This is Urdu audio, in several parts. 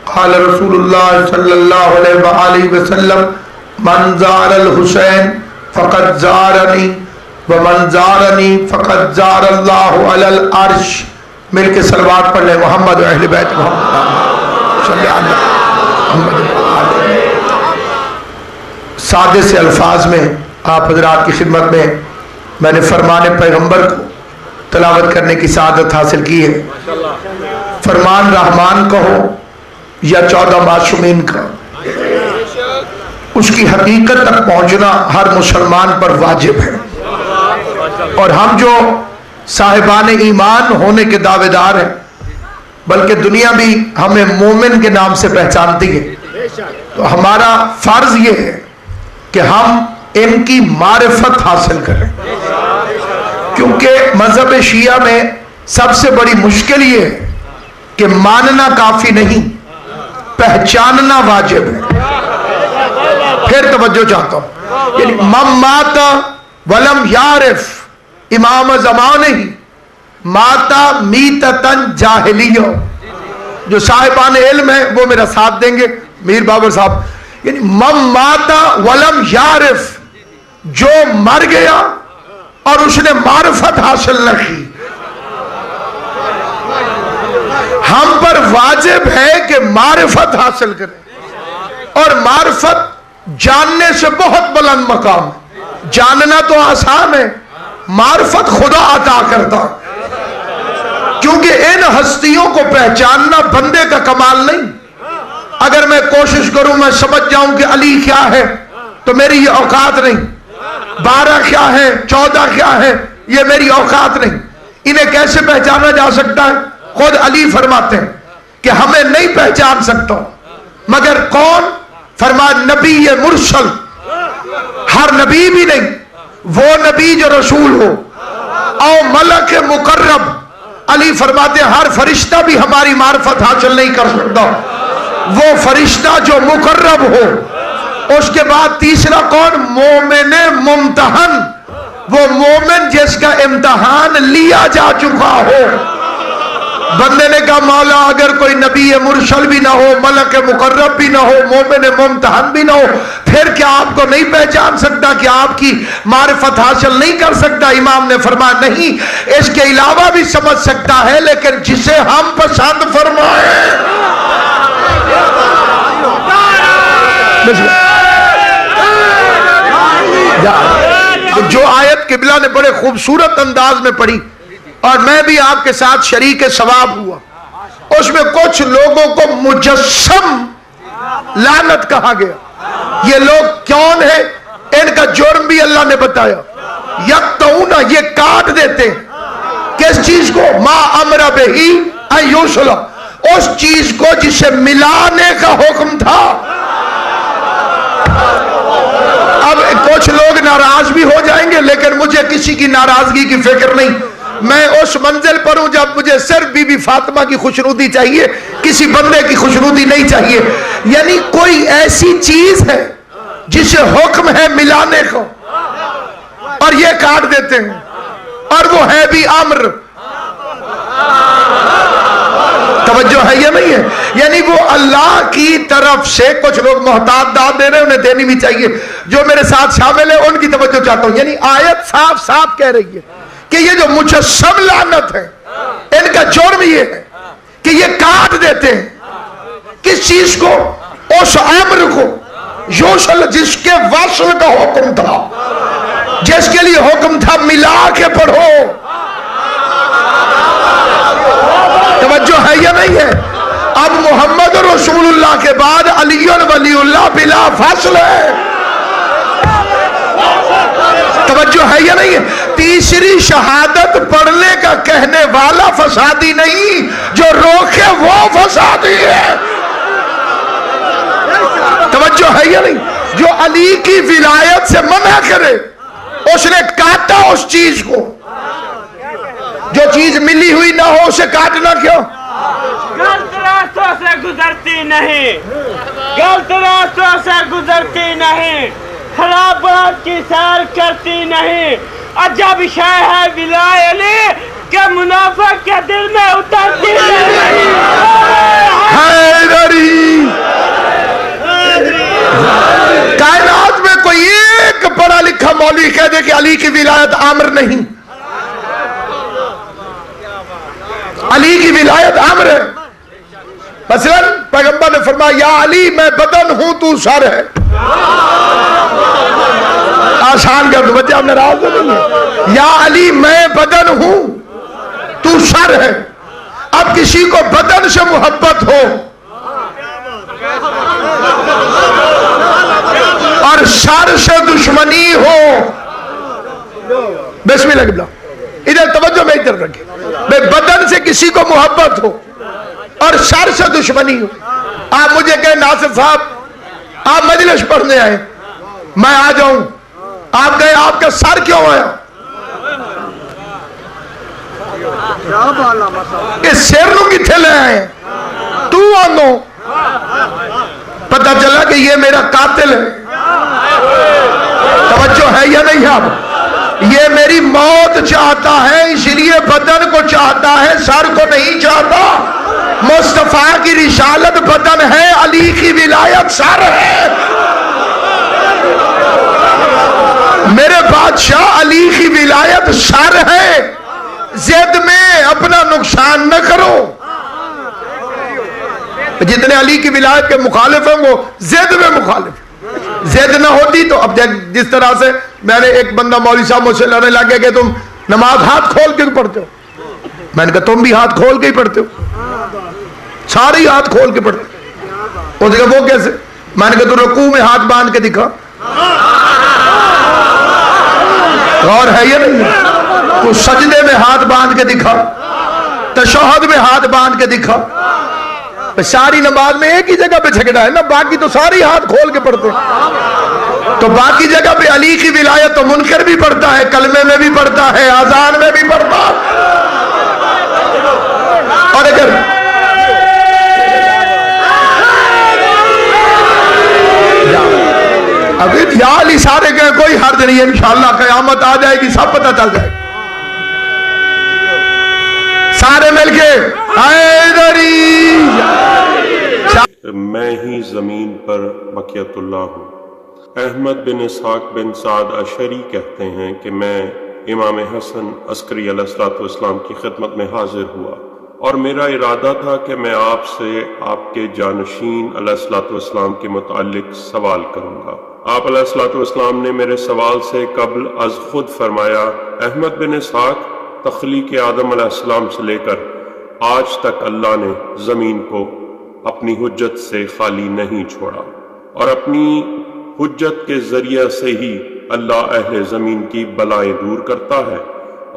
قال رسول اللہ صلی اللہ علیہ وآلہ وسلم من زار الحسین فقد زارنی ومن زارنی فقد زار اللہ علی العرش. مل کے صلوات پڑھ لیں محمد و اہل بیت محمد صلی اللہ علیہ وسلم. سادے سے الفاظ میں آپ حضرات کی خدمت میں نے فرمان پیغمبر کو تلاوت کرنے کی سعادت حاصل کی ہے. فرمان رحمان کا ہو یا 14 معصومین کا، اس کی حقیقت تک پہنچنا ہر مسلمان پر واجب ہے. اور ہم جو صاحبان ایمان ہونے کے دعوے دار ہیں، بلکہ دنیا بھی ہمیں مومن کے نام سے پہچانتی ہے، تو ہمارا فرض یہ ہے کہ ہم ان کی معرفت حاصل کریں. کیونکہ مذہب شیعہ میں سب سے بڑی مشکل یہ ہے کہ ماننا کافی نہیں، پہچاننا واجب ہے. پھر توجہ چاہتا ہوں، یعنی من مات ولم یعرف، امام زمان ہی ماتا میتتن جاہلیہ. جو صاحبان علم ہیں وہ میرا ساتھ دیں گے، میر بابر صاحب. یعنی من ماتا ولم یعرف، جو مر گیا اور اس نے معرفت حاصل نہ کی. ہم پر واجب ہے کہ معرفت حاصل کریں، اور معرفت جاننے سے بہت بلند مقام ہے. جاننا تو آسان ہے، معرفت خدا عطا کرتا. کیونکہ ان ہستیوں کو پہچاننا بندے کا کمال نہیں. اگر میں کوشش کروں میں سمجھ جاؤں کہ علی کیا ہے تو میری یہ اوقات نہیں. 12 کیا ہے، 14 کیا ہے، یہ میری اوقات نہیں. انہیں کیسے پہچانا جا سکتا ہے؟ خود علی فرماتے ہیں کہ ہمیں نہیں پہچان سکتا مگر کون؟ فرمایا نبی مرسل. ہر نبی بھی نہیں، وہ نبی جو رسول ہو، او ملک مقرب. علی فرماتے ہیں ہر فرشتہ بھی ہماری معرفت حاصل نہیں کر سکتا، وہ فرشتہ جو مقرب ہو. اس کے بعد تیسرا کون؟ مومن ممتحن، وہ مومن جس کا امتحان لیا جا چکا ہو. بندے نے کہا مولا اگر کوئی نبی مرسل بھی نہ ہو، ملک مقرب بھی نہ ہو، مومن ممتحن بھی نہ ہو، پھر کیا آپ کو نہیں پہچان سکتا؟ کہ آپ کی معرفت حاصل نہیں کر سکتا؟ امام نے فرمایا نہیں، اس کے علاوہ بھی سمجھ سکتا ہے، لیکن جسے ہم پسند فرمائیں. جو آیت قبلہ نے بڑے خوبصورت انداز میں پڑھی اور میں بھی آپ کے ساتھ شریک ثواب ہوا، اس میں کچھ لوگوں کو مجسم لعنت کہا گیا. یہ لوگ کون ہیں؟ ان کا جرم بھی اللہ نے بتایا. یقطعون، یہ کاٹ دیتے. کس چیز کو؟ ما امر بہی ان یوصل، اس چیز کو جسے ملانے کا حکم تھا. اب کچھ لوگ ناراض بھی ہو جائیں گے، لیکن مجھے کسی کی ناراضگی کی فکر نہیں. میں اس منزل پر ہوں جب مجھے صرف بی بی فاطمہ کی خوشنودی چاہیے، کسی بندے کی خوشنودی نہیں چاہیے. یعنی کوئی ایسی چیز ہے جسے حکم ہے ملانے کو، اور یہ کاٹ دیتے ہیں، اور وہ ہے بھی امر. توجہ ہے یا نہیں ہے؟ یعنی وہ اللہ کی طرف سے کچھ لوگ محتاط داد دے رہے ہیں، انہیں دینی بھی چاہیے. جو میرے ساتھ شامل ہیں ان کی توجہ چاہتا ہوں. یعنی آیت صاف صاف کہہ رہی ہے کہ یہ جو مجسم لعنت ہے، ان کا جرم یہ ہے کہ یہ کاٹ دیتے ہیں. کس چیز کو؟ اس امر کو یوصل، جس کے وصل کا حکم تھا، جس کے لیے حکم تھا ملا کے پڑھو. توجہ ہے یا نہیں ہے؟ اب محمد رسول اللہ کے بعد علی ولی اللہ بلا فاصل ہے. توجہ ہے یا نہیں ہے؟ تیسری شہادت پڑھنے کا کہنے والا فسادی نہیں، جو روکے وہ فسادی ہے. توجہ ہے یا نہیں؟ جو علی کی ولایت سے منع کرے، اس نے کاٹا اس چیز کو. جو چیز ملی ہوئی نہ ہو اسے کاٹنا کیوں؟ غلط راستوں سے گزرتی نہیں، غلط راستوں سے گزرتی نہیں، خراب بات کی سیر کرتی نہیں. عجب شے ہے ولایت علی کہ منافق کے دل میں اترتی نہیں. حیدری مولوی کہہ دے کہ علی کی ولایت امر نہیں، علی کی ولایت امر ہے. مثلا پیغمبر نے فرمایا یا علی میں بدن ہوں تو سر ہے. آسان کر دو بچے، آپ ناراض نہیں ہے. یا علی میں بدن ہوں تو سر ہے. اب کسی کو بدن سے محبت ہو اور سر سے دشمنی ہو، بسم اللہ قبلہ ادھر توجہ میں ادھر رکھے، بدن سے کسی کو محبت ہو اور سر سے دشمنی ہو. آپ مجھے کہیں ناصر صاحب آپ مجلس پڑھنے آئے، میں آ جاؤں، آپ کہیں آپ کا سر کیوں آیا؟ کہ سر نو کتھے لے آئے تو آنو، پتہ چلا کہ یہ میرا قاتل ہے. توجہ ہے یا نہیں؟ آپ یہ میری موت چاہتا ہے، اس لیے بدن کو چاہتا ہے، سر کو نہیں چاہتا. مصطفیٰ کی رسالت بدن ہے، علی کی ولایت سر ہے. میرے بادشاہ علی کی ولایت سر ہے. زد میں اپنا نقصان نہ کرو. جتنے علی کی ولایت کے مخالف ہیں وہ زد میں مخالف. زد نہ ہوتی تو اب جس طرح سے میں نے ایک بندہ مولوی صاحب مجھ سے لڑنے لگے کہ تم نماز ہاتھ کھول کے پڑھتے ہو. میں نے کہا تم بھی ہاتھ کھول کے ہی پڑھتے ہو، سارے ہاتھ کھول کے پڑھتے. اس نے کہا وہ کیسے؟ میں نے کہا تو رکوع میں ہاتھ باندھ کے دکھا. غور ہے یا نہیں؟ تو سجدے میں ہاتھ باندھ کے دکھا، تشہد میں ہاتھ باندھ کے دکھا. ساری نماز میں ایک ہی جگہ پہ جھگڑا ہے نا، باقی تو ساری ہاتھ کھول کے پڑھتے. تو باقی جگہ پہ علی کی ولایت تو منکر بھی پڑھتا ہے، کلمے میں بھی پڑھتا ہے، اذان میں بھی پڑھتا ہے. اور اگر ابھی یا علی سارے کہ کوئی حرج نہیں ہے، انشاءاللہ قیامت آ جائے گی سب پتہ چل جائے گا. سارے مل کے حیدری. میں ہی زمین پر بقیت اللہ ہوں. احمد بن اسحاق بن سعد اشعری کہتے ہیں کہ میں امام حسن عسکری علیہ السلام کی خدمت میں حاضر ہوا اور میرا ارادہ تھا کہ میں آپ سے آپ کے جانشین علیہ السلام کے متعلق سوال کروں گا. آپ علیہ السلام نے میرے سوال سے قبل از خود فرمایا احمد بن اسحاق، تخلیق آدم علیہ السلام سے لے کر آج تک اللہ نے زمین کو اپنی حجت سے خالی نہیں چھوڑا، اور اپنی حجت کے ذریعے سے ہی اللہ اہل زمین کی بلائیں دور کرتا ہے،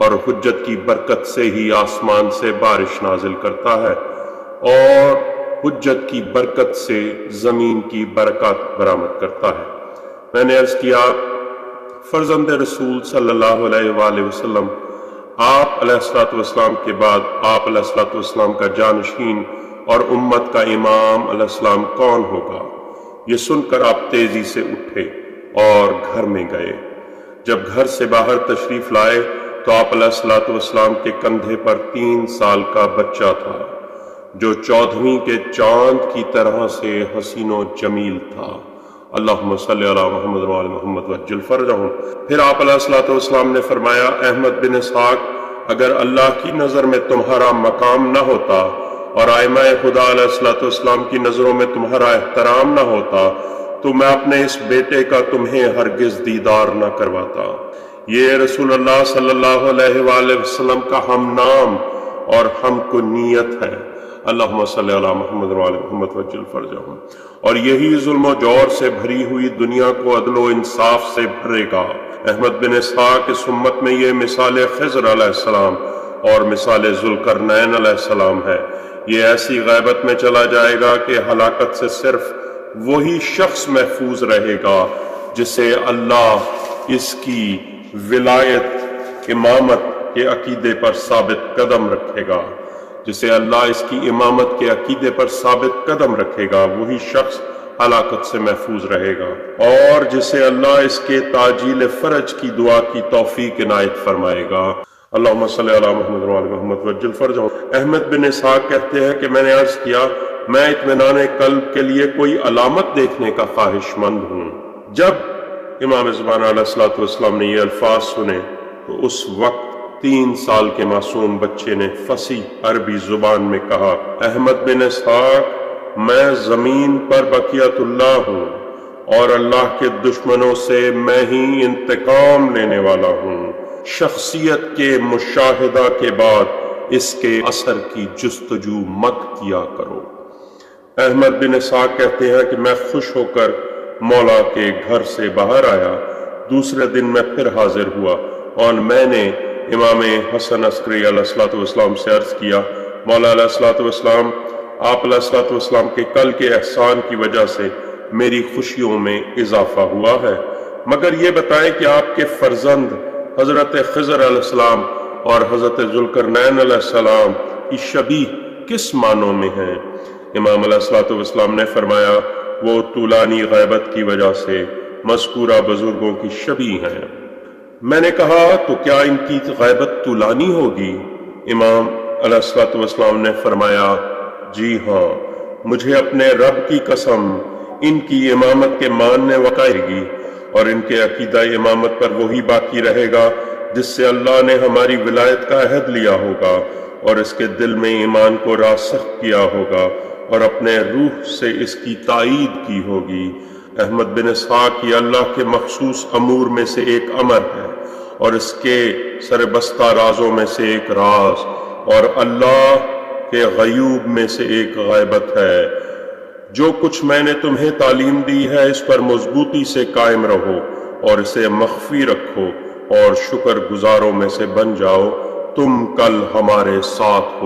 اور حجت کی برکت سے ہی آسمان سے بارش نازل کرتا ہے، اور حجت کی برکت سے زمین کی برکات برآمد کرتا ہے. میں نے عرض کیا فرزند رسول صلی اللہ علیہ وآلہ وسلم، آپ علیہ السلام کے بعد آپ علیہ السلام کا جانشین اور امت کا امام علیہ السلام کون ہوگا؟ یہ سن کر آپ تیزی سے اٹھے اور گھر میں گئے. جب گھر سے باہر تشریف لائے تو آپ علیہ السلام کے کندھے پر 3 سال کا بچہ تھا جو 14ویں کے چاند کی طرح سے حسین و جمیل تھا. اللہم صلی علی محمد و علی محمد وعجل فرجہم. پھر آپ علیہ السلام نے فرمایا احمد بن اسحاق، اگر اللہ کی نظر میں تمہارا مقام نہ ہوتا اور ائمہ خدا علیہ السلام کی نظروں میں تمہارا احترام نہ ہوتا تو میں اپنے اس بیٹے کا تمہیں ہرگز دیدار نہ کرواتا. یہ رسول اللہ صلی اللہ علیہ وآلہ وسلم کا ہم نام اور ہم کو نیت ہے. اللہم صلی علی محمد و علی محمد وعجل فرجہم. اور یہی ظلم و جور سے بھری ہوئی دنیا کو عدل و انصاف سے بھرے گا. احمد بن اسحاق اس امت میں یہ مثال خضر علیہ السلام اور مثال ذوالقرنین علیہ السلام ہے. یہ ایسی غیبت میں چلا جائے گا کہ ہلاکت سے صرف وہی شخص محفوظ رہے گا جسے اللہ اس کی ولایت امامت کے عقیدے پر ثابت قدم رکھے گا. جسے اللہ اس کی امامت کے عقیدے پر ثابت قدم رکھے گا وہی شخص ہلاکت سے محفوظ رہے گا، اور جسے اللہ اس کے تعجیل فرج کی دعا کی توفیق عنایت فرمائے گا. اللہم صلی علی محمد و علی محمد وعجل فرجہم. احمد بن اسحاق کہتے ہیں کہ میں نے عرض کیا میں اطمینان قلب کے لیے کوئی علامت دیکھنے کا خواہش مند ہوں. جب امام زمان علیہ الصلوۃ والسلام نے یہ الفاظ سنے تو اس وقت 3 سال کے معصوم بچے نے فصیح عربی زبان میں کہا، احمد بن اسحاق، میں زمین پر بقیت اللہ ہوں اور اللہ کے دشمنوں سے میں ہی انتقام لینے والا ہوں۔ شخصیت کے مشاہدہ کے بعد اس کے اثر کی جستجو مت کیا کرو۔ احمد بن اسحاق کہتے ہیں کہ میں خوش ہو کر مولا کے گھر سے باہر آیا، دوسرے دن میں پھر حاضر ہوا اور میں نے امام حسن عسکری علیہ الصلوۃ والسلام سے عرض کیا، مولا علیہ الصلوۃ والسلام، آپ علیہ الصلوۃ والسلام کے کل کے احسان کی وجہ سے میری خوشیوں میں اضافہ ہوا ہے، مگر یہ بتائیں کہ آپ کے فرزند حضرت خضر علیہ السلام اور حضرت ذوالقرنین علیہ السلام کی شبیہ کس معنوں میں ہیں؟ امام علیہ الصلوۃ والسلام نے فرمایا، وہ طولانی غیبت کی وجہ سے مذکورہ بزرگوں کی شبیہ ہیں۔ میں نے کہا تو کیا ان کی غیبت طولانی ہوگی؟ امام علیہ الصلوۃ والسلام نے فرمایا، جی ہاں، مجھے اپنے رب کی قسم، ان کی امامت کے ماننے وقائے گی اور ان کے عقیدہ امامت پر وہی باقی رہے گا جس سے اللہ نے ہماری ولایت کا عہد لیا ہوگا اور اس کے دل میں ایمان کو راسخ کیا ہوگا اور اپنے روح سے اس کی تائید کی ہوگی۔ احمد بن اسحاق یہ اللہ کے مخصوص امور میں سے ایک امر ہے اور اس کے سربستہ رازوں میں سے ایک راز اور اللہ کے غیوب میں سے ایک غیبت ہے۔ جو کچھ میں نے تمہیں تعلیم دی ہے اس پر مضبوطی سے قائم رہو اور اسے مخفی رکھو اور شکر گزاروں میں سے بن جاؤ، تم کل ہمارے ساتھ ہو۔